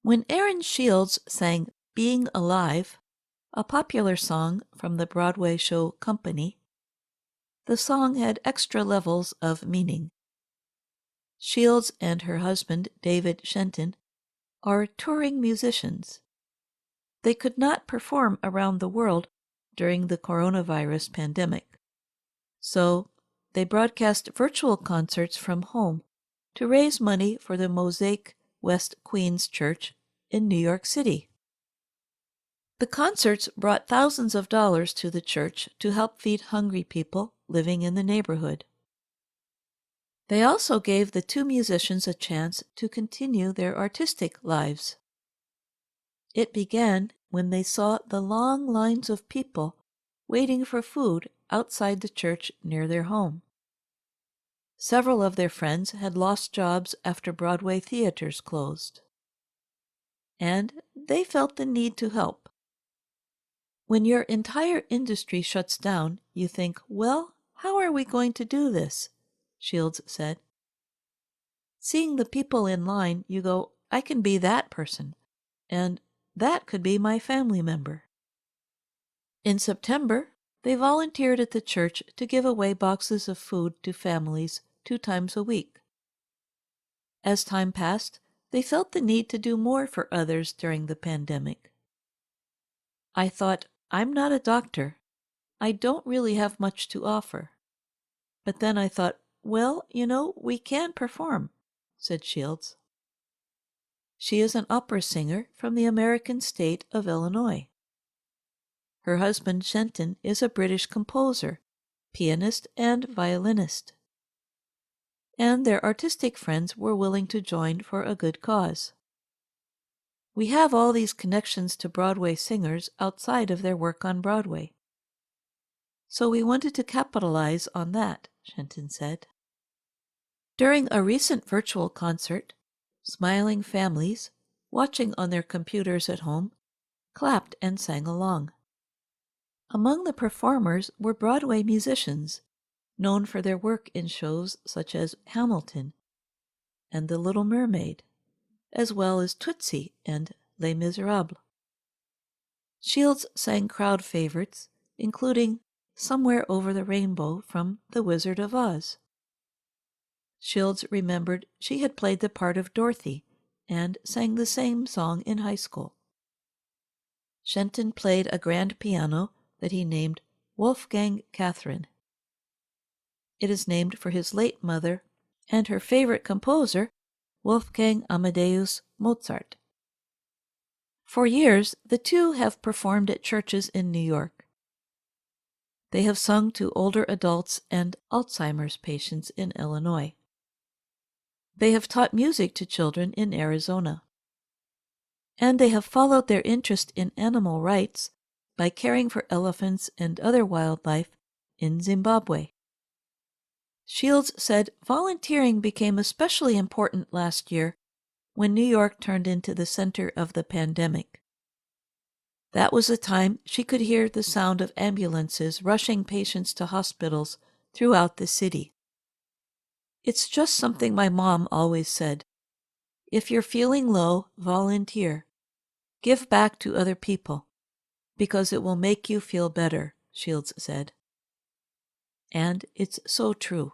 When Erin Shields sang Being Alive, a popular song from the Broadway show Company, the song had extra levels of meaning. Shields and her husband, David Shenton, are touring musicians. They could not perform around the world during the coronavirus pandemic, so they broadcast virtual concerts from home to raise money for the Mosaic West Queens Church in New York City. The concerts brought thousands of dollars to the church to help feed hungry people living in the neighborhood. They also gave the two musicians a chance to continue their artistic lives. It began when they saw the long lines of people waiting for food outside the church near their home. Several of their friends had lost jobs after Broadway theaters closed, and they felt the need to help. When your entire industry shuts down, you think, well, how are we going to do this? Shields said. Seeing the people in line, you go, I can be that person, and that could be my family member. In September, they volunteered at the church to give away boxes of food to families 2 times a week. As time passed, they felt the need to do more for others during the pandemic. I thought, I'm not a doctor. I don't really have much to offer. But then I thought, well, we can perform, said Shields. She is an opera singer from the American state of Illinois. Her husband, Shenton, is a British composer, pianist, and violinist. And their artistic friends were willing to join for a good cause. We have all these connections to Broadway singers outside of their work on Broadway. So we wanted to capitalize on that, Shenton said. During a recent virtual concert, smiling families, watching on their computers at home, clapped and sang along. Among the performers were Broadway musicians, known for their work in shows such as Hamilton and The Little Mermaid, as well as Tootsie and Les Miserables. Shields sang crowd favorites, including Somewhere Over the Rainbow from The Wizard of Oz. Shields remembered she had played the part of Dorothy and sang the same song in high school. Shenton played a grand piano that he named Wolfgang Catherine. It is named for his late mother and her favorite composer, Wolfgang Amadeus Mozart. For years, the two have performed at churches in New York. They have sung to older adults and Alzheimer's patients in Illinois. They have taught music to children in Arizona. And they have followed their interest in animal rights by caring for elephants and other wildlife in Zimbabwe. Shields said volunteering became especially important last year when New York turned into the center of the pandemic. That was the time she could hear the sound of ambulances rushing patients to hospitals throughout the city. It's just something my mom always said. If you're feeling low, volunteer. Give back to other people, because it will make you feel better, Shields said. And it's so true.